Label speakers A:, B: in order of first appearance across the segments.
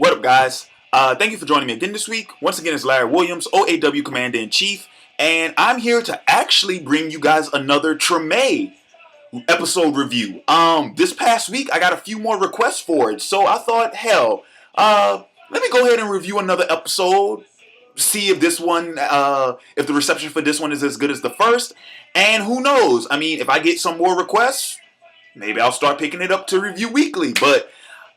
A: What up, guys? Thank you for joining me again this week. Once again, it's Larry Williams, OAW Commander-in-Chief, and I'm here to actually bring you guys another Treme episode review. This past week, I got a few more requests for it, so I thought, hell, let me go ahead and review another episode, see if this one, if the reception for this one is as good as the first, and who knows? I mean, if I get some more requests, maybe I'll start picking it up to review weekly, but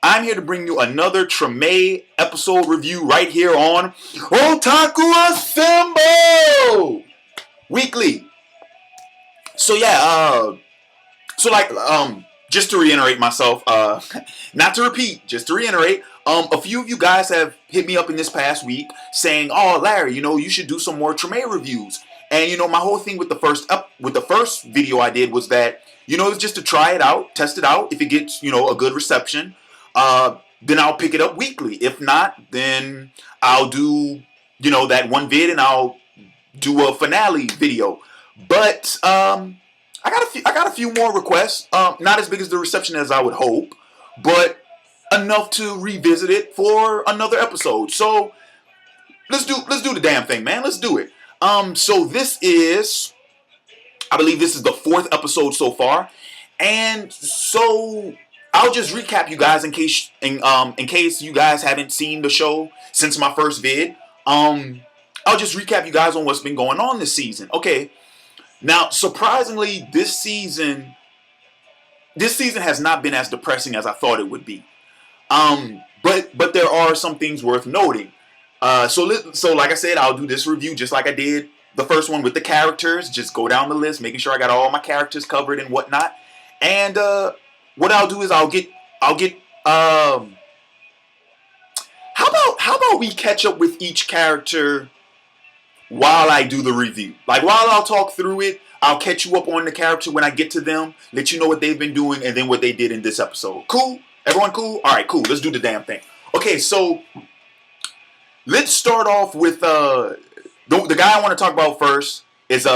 A: I'm here to bring you another Treme episode review right here on Otaku Assemble Weekly. So yeah, just to reiterate myself, not to repeat, just to reiterate, a few of you guys have hit me up in this past week saying, "Oh, Larry, you should do some more Treme reviews." And my whole thing with the first video I did was that it's just to try it out, test it out. If it gets a good reception, then I'll pick it up weekly. If not, then I'll do that one vid and I'll do a finale video. But I got a few more requests. Not as big as the reception as I would hope, but enough to revisit it for another episode. So let's do the damn thing, man. Let's do it. So I believe this is the 4th episode so far, and so I'll just recap you guys in case you guys haven't seen the show since my first vid. I'll just recap you guys on what's been going on this season. Okay, now surprisingly, this season has not been as depressing as I thought it would be. But there are some things worth noting. So like I said, I'll do this review just like I did the first one with the characters. Just go down the list, making sure I got all my characters covered and whatnot. And what I'll do is I'll get how about we catch up with each character while I do the review? Like, while I'll talk through it, I'll catch you up on the character when I get to them, let you know what they've been doing and then what they did in this episode. Cool? Everyone cool? Alright, cool. Let's do the damn thing. Okay, so let's start off with the guy I want to talk about first is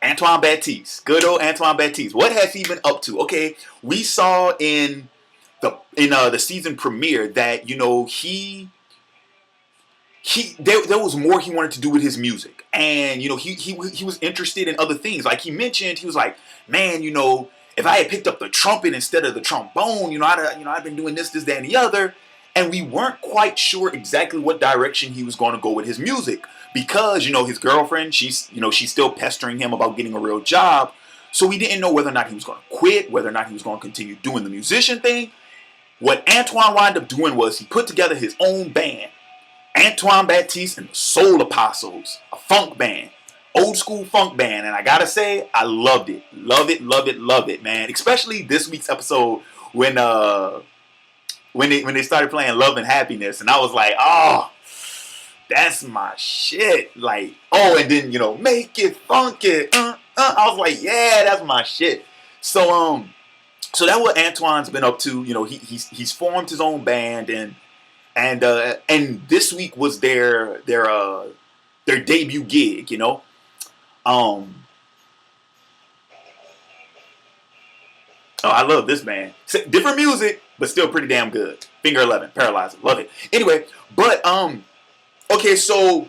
A: Antoine Batiste. Good old Antoine Batiste. What has he been up to? Okay, we saw in the season premiere that there was more he wanted to do with his music, and he was interested in other things. Like he mentioned, he was like, man, if I had picked up the trumpet instead of the trombone, I'd been doing this, that, and the other. And we weren't quite sure exactly what direction he was going to go with his music because, his girlfriend, she's still pestering him about getting a real job. So we didn't know whether or not he was going to quit, whether or not he was going to continue doing the musician thing. What Antoine wound up doing was he put together his own band, Antoine Batiste and the Soul Apostles, a funk band, old school funk band. And I gotta say, I loved it. Love it, man. Especially this week's episode when they started playing Love and Happiness, and I was like, oh, that's my shit. Like, and then make it funky. I was like, yeah, that's my shit. So that's what Antoine's been up to. He's formed his own band, and this week was their debut gig. Oh, I love this band. Different music, but still pretty damn good. Finger 11, Paralyzer, love it. Anyway, but okay, so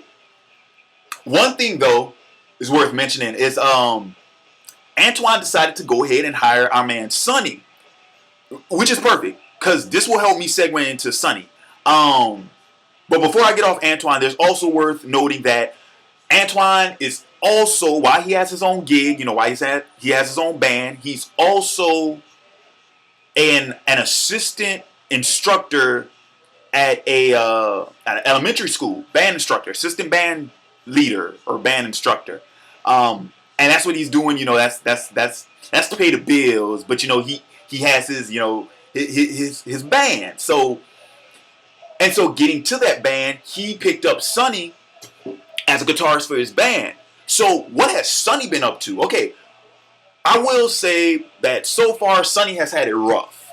A: one thing though is worth mentioning is Antoine decided to go ahead and hire our man Sonny, which is perfect because this will help me segue into Sonny. But before I get off Antoine, there's also worth noting that Antoine is also, while he has his own gig, while he has his own band, he's also an assistant instructor at an elementary school, band instructor, assistant band leader or band instructor. And that's what he's doing, that's to pay the bills, but he has his band. So getting to that band, he picked up Sonny as a guitarist for his band. So what has Sonny been up to? Okay, I will say that so far Sonny has had it rough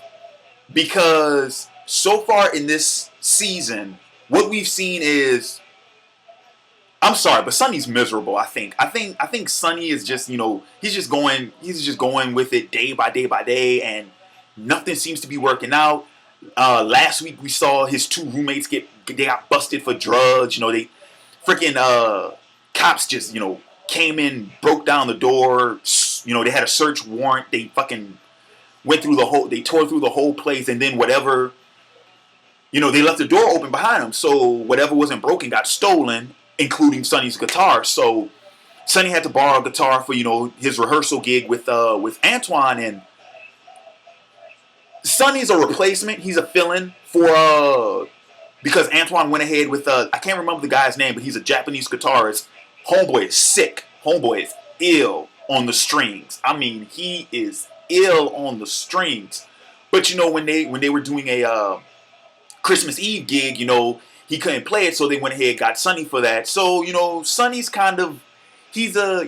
A: because so far in this season, what we've seen is, I'm sorry, but Sonny's miserable. I think Sonny is just he's just going with it day by day, and nothing seems to be working out. Last week we saw his two roommates they got busted for drugs. You know, they freaking cops just, you know, came in, broke down the door. You know, they had a search warrant. They fucking they tore through the whole place, and then whatever, you know, they left the door open behind them. So whatever wasn't broken got stolen, including Sonny's guitar. So Sonny had to borrow a guitar for, you know, his rehearsal gig with Antoine, and Sonny's a replacement. He's a fill-in for because Antoine went ahead with I can't remember the guy's name, but he's a Japanese guitarist. Homeboy is sick. Homeboy is ill on the strings. I mean, he is ill on the strings. But you know, when they were doing a Christmas Eve gig, you know, he couldn't play it, so they went ahead and got Sonny for that. So, you know, Sonny's kind of he's a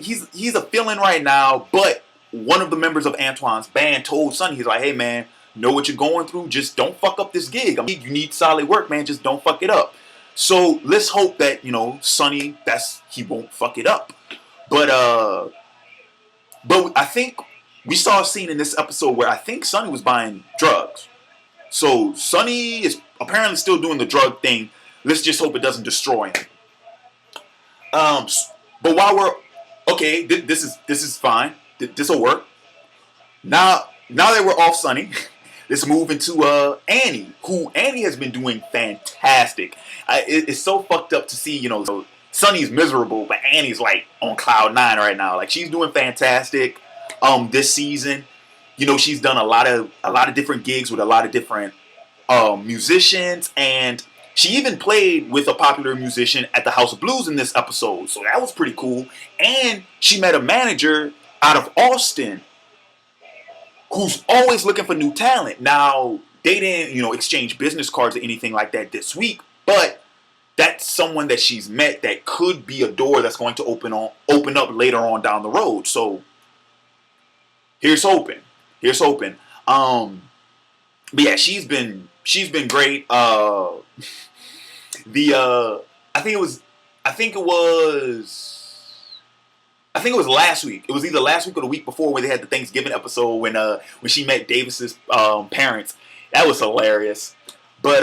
A: fill-in right now, but one of the members of Antoine's band told Sonny, he's like, hey man, know what you're going through, just don't fuck up this gig. I mean, you need solid work, man, just don't fuck it up. So let's hope that, you know, Sonny, he won't fuck it up. But I think we saw a scene in this episode where I think Sonny was buying drugs. So Sonny is apparently still doing the drug thing. Let's just hope it doesn't destroy him. But while we're okay, this is fine. This will work. Now that we're off Sonny, let's move into Annie, who Annie has been doing fantastic. It's so fucked up to see, you know, so Sonny's miserable, but Annie's like on cloud 9 right now. Like, she's doing fantastic this season. You know, she's done a lot of different gigs with a lot of different musicians, and she even played with a popular musician at the House of Blues in this episode. So that was pretty cool. And she met a manager out of Austin who's always looking for new talent. Now, they didn't, you know, exchange business cards or anything like that this week, but that's someone that she's met that could be a door that's going to open up later on down the road. So here's hoping. But yeah, she's been great. I think it was last week. It was either last week or the week before where they had the Thanksgiving episode when she met Davis's parents. That was hilarious. But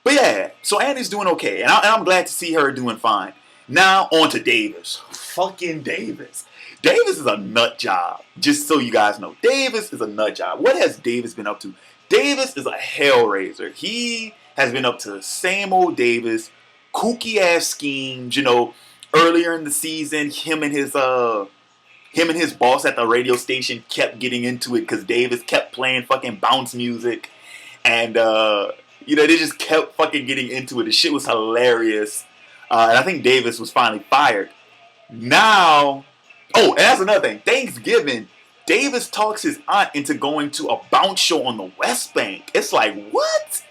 A: yeah, so Annie's doing okay, and I'm glad to see her doing fine. Now on to Davis. Fucking Davis. Davis is a nut job. Just so you guys know, Davis is a nut job. What has Davis been up to? Davis is a hellraiser. He has been up to the same old Davis, kooky ass schemes. You know, earlier in the season, him and his boss at the radio station kept getting into it because Davis kept playing fucking bounce music, and you know, they just kept fucking getting into it. The shit was hilarious, and I think Davis was finally fired. Now, oh, and that's another thing. Thanksgiving, Davis talks his aunt into going to a bounce show on the West Bank. It's like, what?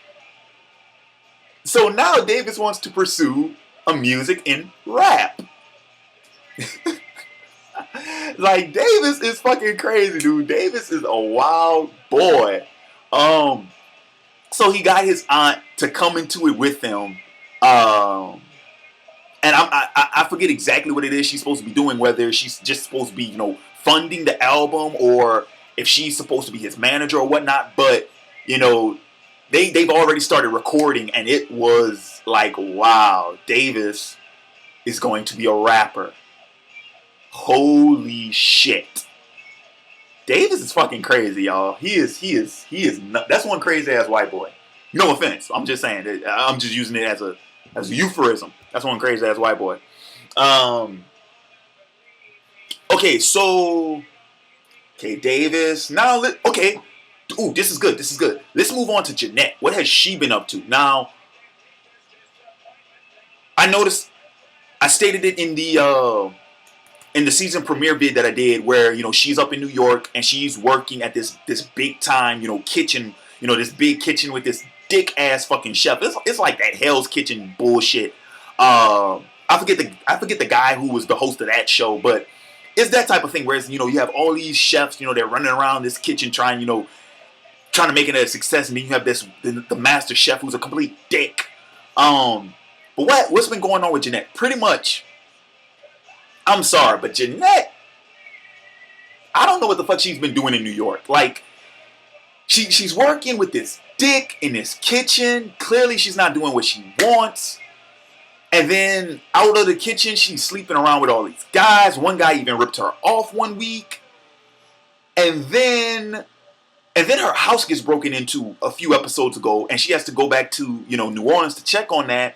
A: So now Davis wants to pursue a music in rap. Like, Davis is fucking crazy, dude. Davis is a wild boy. So he got his aunt to come into it with him. And I forget exactly what it is she's supposed to be doing, whether she's just supposed to be, you know, funding the album or if she's supposed to be his manager or whatnot. But, you know, they've already started recording, and it was like, wow, Davis is going to be a rapper. Holy shit. Davis is fucking crazy, y'all. He is that's one crazy ass white boy. No offense. I'm just saying. I'm just using it as a euphemism. That's one crazy ass white boy. Okay, so Davis. Now, okay. Ooh, this is good. Let's move on to Jeanette. What has she been up to? Now, I noticed, I stated it in the season premiere vid that I did, where, you know, she's up in New York and she's working at this big time, you know, kitchen, you know, this big kitchen with this dick ass fucking chef. It's like that Hell's Kitchen bullshit. I forget the guy who was the host of that show, but it's that type of thing where, you know, you have all these chefs, you know, they're running around this kitchen trying to make it a success, and then you have the master chef who's a complete dick. But what's been going on with Jeanette? Pretty much, I'm sorry, but Jeanette, I don't know what the fuck she's been doing in New York. Like, she's working with this dick in this kitchen. Clearly, she's not doing what she wants. And then out of the kitchen, she's sleeping around with all these guys. One guy even ripped her off one week. And then her house gets broken into a few episodes ago, and she has to go back to, New Orleans to check on that.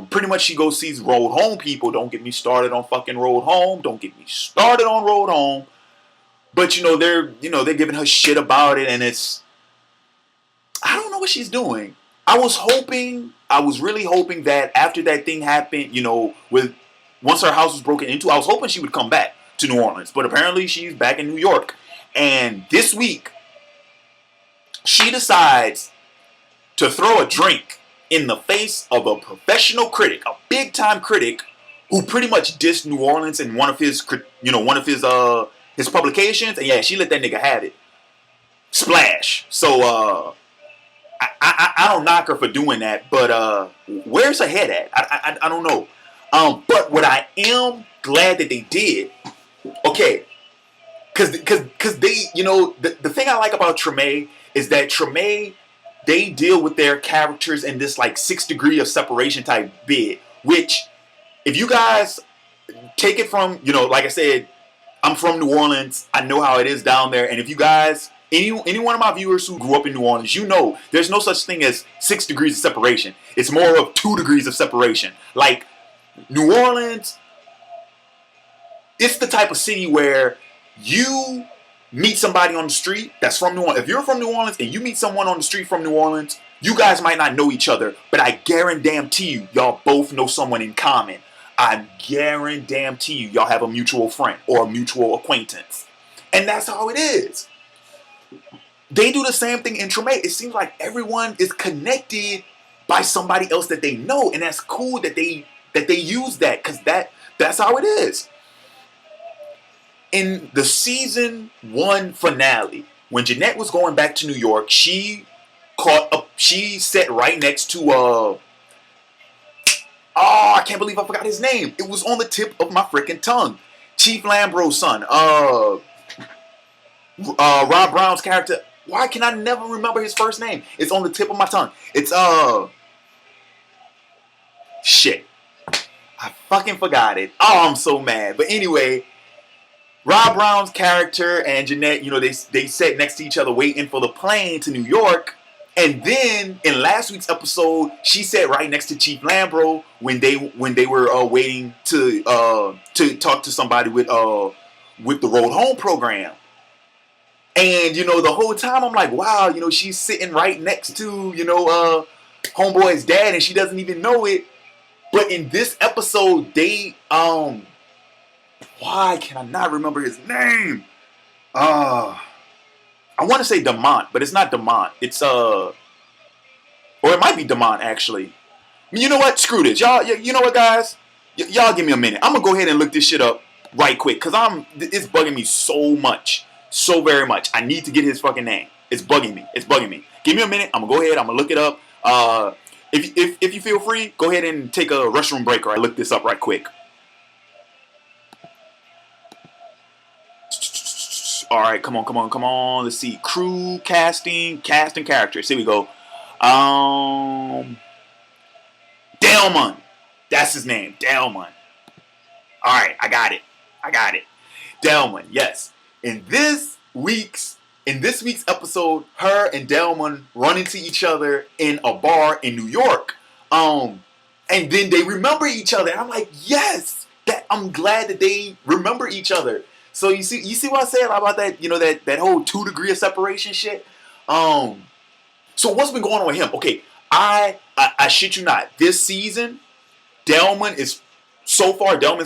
A: Pretty much she goes sees Road Home people. Don't get me started on fucking Road Home. Don't get me started on Road Home. But they're giving her shit about it, and I don't know what she's doing. I was really hoping that after that thing happened, once her house was broken into, I was hoping she would come back to New Orleans. But apparently she's back in New York. And this week, she decides to throw a drink in the face of a professional critic, a big-time critic, who pretty much dissed New Orleans in one of his publications. And yeah, she let that nigga have it. Splash. So, I don't knock her for doing that, but where's her head at? I don't know. But what I am glad that they did, okay, because they, the thing I like about Treme is that Treme, they deal with their characters in this like 6 degree of separation type bit, which if you guys take it from, like I said, I'm from New Orleans. I know how it is down there, and if you guys, any one of my viewers who grew up in New Orleans, there's no such thing as 6 degrees of separation. It's more of 2 degrees of separation. Like, New Orleans, it's the type of city where you meet somebody on the street that's from New Orleans. If you're from New Orleans and you meet someone on the street from New Orleans, you guys might not know each other, but I guarantee you, y'all both know someone in common. I guarantee you, y'all have a mutual friend or a mutual acquaintance. And that's how it is. They do the same thing in Treme. It seems like everyone is connected by somebody else that they know, and that's cool that they use that, because that's how it is. In the season 1 finale, when Jeanette was going back to New York, she sat right next to I can't believe I forgot his name. It was on the tip of my freaking tongue. Chief Lambreaux's son. Rob Brown's character. Why can I never remember his first name? It's on the tip of my tongue. It's shit. I fucking forgot it. Oh, I'm so mad. But anyway, Rob Brown's character and Jeanette, they sat next to each other waiting for the plane to New York. And then in last week's episode, she sat right next to Chief Lambreaux when they were waiting to talk to somebody with the Road Home program. And the whole time I'm like, wow, she's sitting right next to homeboy's dad, and she doesn't even know it. But in this episode, they why can I not remember his name? I want to say Delmon, but it's not Delmon. It's or it might be Delmon actually. You know what? Screw this, y'all. You know what, guys? Y'all give me a minute. I'm gonna go ahead and look this shit up right quick, cause it's bugging me so much, so very much. I need to get his fucking name. It's bugging me. It's bugging me. Give me a minute. I'm gonna go ahead. I'm gonna look it up. If you feel free, go ahead and take a restroom break, or I look this up right quick. All right, come on. Let's see. Crew, casting characters. Here we go. Delmon. That's his name. Delmon. All right, I got it. Delmon, yes. In this week's episode, her and Delmon run into each other in a bar in New York. And then they remember each other. I'm like, yes. I'm glad that they remember each other. So you see what I said about that, that whole 2 degree of separation shit? So what's been going on with him? Okay, I shit you not. This season, Delmon's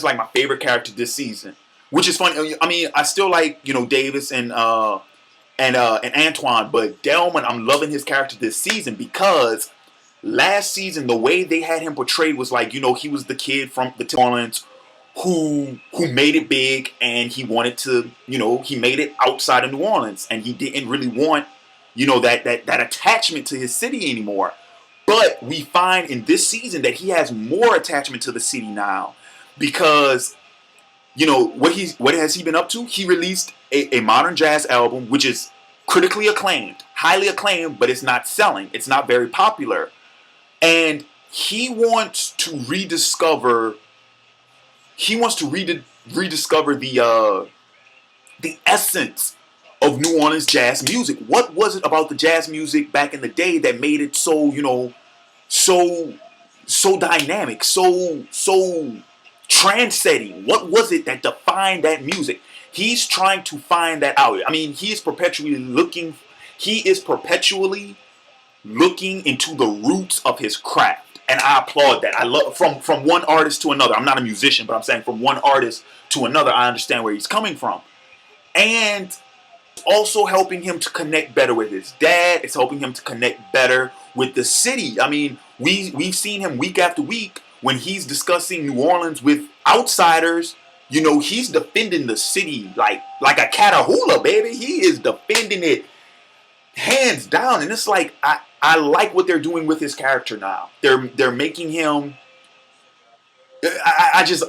A: like my favorite character this season. Which is funny. I mean, I still like, Davis and Antoine, but Delmon, I'm loving his character this season because last season, the way they had him portrayed was like, he was the kid from the New Orleans who made it big, and he wanted to, he made it outside of New Orleans, and he didn't really want, that attachment to his city anymore. But we find in this season that he has more attachment to the city now, because, what has he been up to? He released a modern jazz album, which is critically acclaimed. highly acclaimed, but it's not selling. It's not very popular. And he wants to rediscover. He wants to rediscover the essence of New Orleans jazz music. What was it about the jazz music back in the day that made it so, so dynamic, so trend-setting? What was it that defined that music? He's trying to find that out. I mean, he is perpetually looking into the roots of his craft. And I applaud that. I love from one artist to another. I'm not a musician, but I'm saying from one artist to another, I understand where he's coming from. And also helping him to connect better with his dad. It's helping him to connect better with the city. I mean, we've seen him week after week when he's discussing New Orleans with outsiders. He's defending the city like a Catahoula, baby. He is defending it hands down. And it's like, I like what they're doing with his character now. They're making him. I just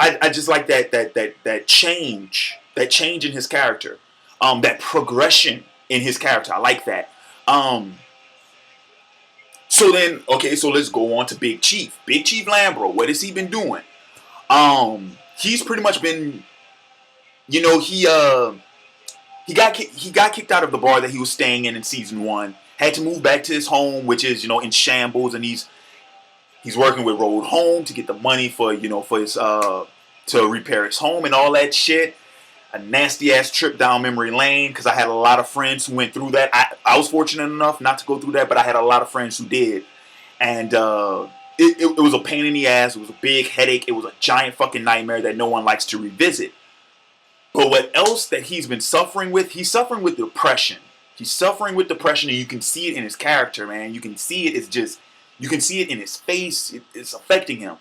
A: like that change in his character, that progression in his character. I like that. So let's go on to Big Chief Lambreaux. What has he been doing? He's pretty much been, he got kicked out of the bar that he was staying in season 1. Had to move back to his home, which is in shambles, and he's working with Road Home to get the money for his to repair his home and all that shit. A nasty ass trip down memory lane, because I had a lot of friends who went through that. I was fortunate enough not to go through that, but I had a lot of friends who did, and it was a pain in the ass. It was a big headache. It was a giant fucking nightmare that no one likes to revisit. But what else that he's been suffering with? He's suffering with depression. He's suffering with depression, and you can see it in his character, man. You can see it. You can see it in his face. It's affecting him.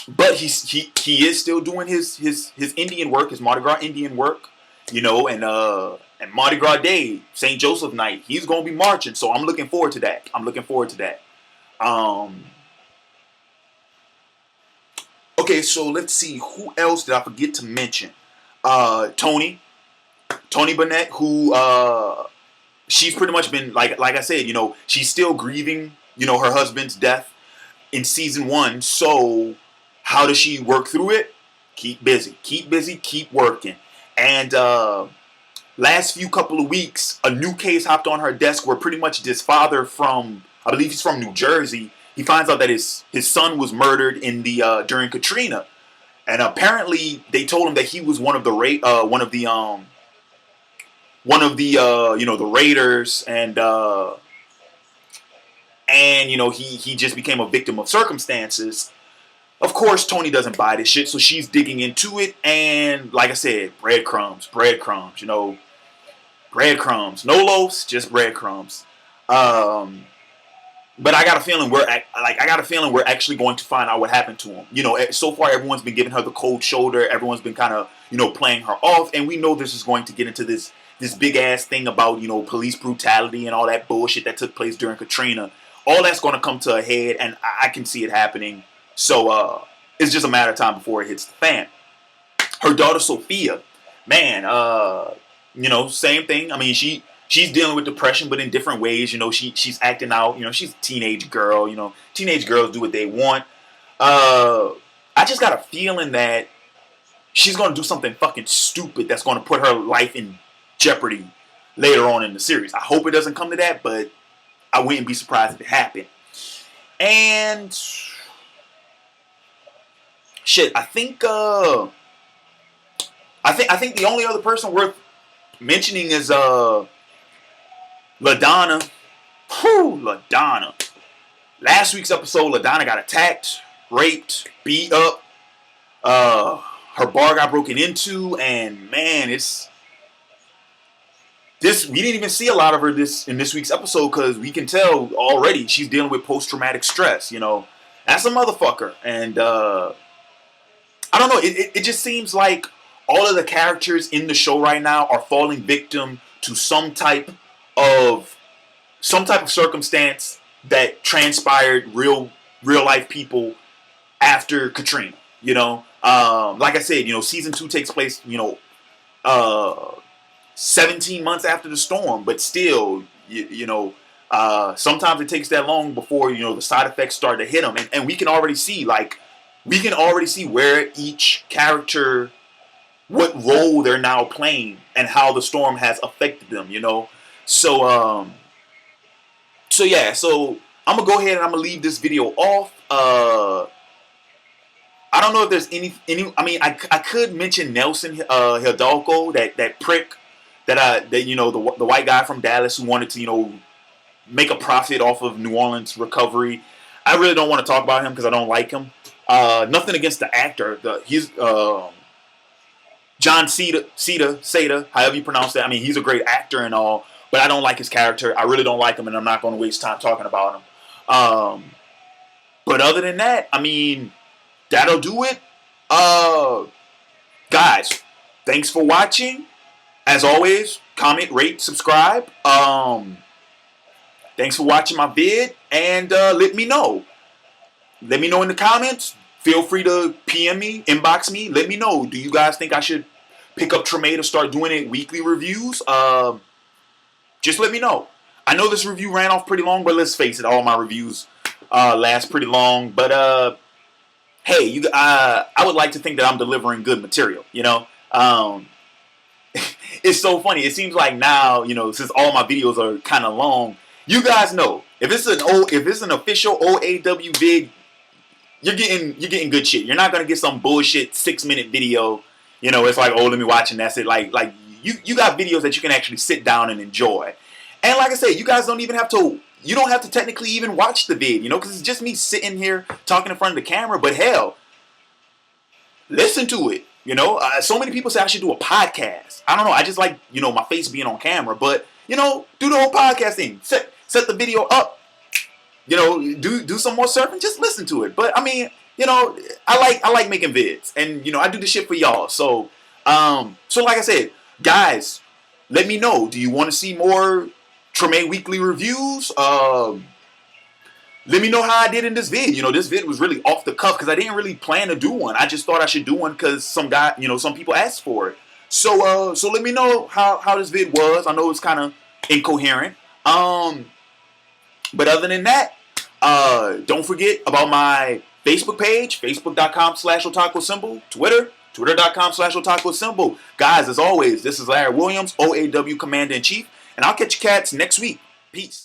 A: But he is still doing his Indian work, his Mardi Gras Indian work, and Mardi Gras Day, St. Joseph Night. He's gonna be marching, so I'm looking forward to that. Okay, so let's see, who else did I forget to mention? Tony Burnett, who she's pretty much been like I said, she's still grieving, her husband's death in season 1. So how does she work through it? Keep busy, keep working. And last few couple of weeks, a new case hopped on her desk where pretty much this father from, I believe he's from New Jersey, he finds out that his son was murdered in the during Katrina. And apparently they told him that he was one of the the raiders, and he just became a victim of circumstances. Of course, Tony doesn't buy this shit, so she's digging into it, and like I said, breadcrumbs, breadcrumbs, no loaves, just breadcrumbs. But I got a feeling we're actually going to find out what happened to him. So far everyone's been giving her the cold shoulder. Everyone's been kind of playing her off, and we know this is going to get into this big ass thing about police brutality and all that bullshit that took place during Katrina. All that's going to come to a head, and I can see it happening. So it's just a matter of time before it hits the fan. Her daughter Sophia, man, same thing. I mean, she's dealing with depression, but in different ways. She's acting out. She's a teenage girl. Teenage girls do what they want. I just got a feeling that she's going to do something fucking stupid that's going to put her life in jeopardy later on in the series. I hope it doesn't come to that, but I wouldn't be surprised if it happened. And shit, I think the only other person worth mentioning is LaDonna. LaDonna. Last week's episode, LaDonna got attacked, raped, beat up. Her bar got broken into, and man, we didn't even see a lot of her in this week's episode, because we can tell already she's dealing with post-traumatic stress. That's a motherfucker. And I don't know. It just seems like all of the characters in the show right now are falling victim to some type of circumstance that transpired real life people after Katrina. Like I said, season 2 takes place, 17 months after the storm, but still, sometimes it takes that long before, the side effects start to hit them. And we can already see, where each character, what role they're now playing and how the storm has affected them, So, so I'm going to go ahead and I'm going to leave this video off. I don't know if there's any. I could mention Nelson Hidalgo, that prick, that the white guy from Dallas who wanted to make a profit off of New Orleans recovery. I really don't want to talk about him because I don't like him. Nothing against the actor. He's John Seda, however you pronounce that. I mean, he's a great actor and all, but I don't like his character. I really don't like him, and I'm not going to waste time talking about him. But other than that, I mean, that'll do it. Guys, thanks for watching. As always, comment, rate, subscribe. Thanks for watching my vid, and let me know. Let me know in the comments. Feel free to PM me, inbox me. Let me know. Do you guys think I should pick up Treme to start doing it weekly reviews? Just let me know. I know this review ran off pretty long, but let's face it, all my reviews last pretty long. But hey, I would like to think that I'm delivering good material. It's so funny. It seems like now, since all my videos are kind of long, you guys know if it's an official OAW vid, you're getting good shit. You're not gonna get some bullshit 6-minute video. It's like, oh, let me watch and that's it. Like you got videos that you can actually sit down and enjoy. And like I say, you guys don't even have to. You don't have to technically even watch the vid, because it's just me sitting here talking in front of the camera. But hell, listen to it. So many people say I should do a podcast. I don't know. I just like, my face being on camera. But, do the whole podcast thing. Set the video up. Do some more surfing. Just listen to it. But, I mean, I like making vids. And, I do this shit for y'all. So like I said, guys, let me know. Do you want to see more Treme weekly reviews? Let me know how I did in this vid. This vid was really off the cuff because I didn't really plan to do one. I just thought I should do one because some people asked for it. So let me know how this vid was. I know it's kind of incoherent. But other than that, don't forget about my Facebook page, facebook.com/otakuassemble, twitter.com/otakuassemble. Guys, as always, this is Larry Williams, OAW Commander-in-Chief, and I'll catch you cats next week. Peace.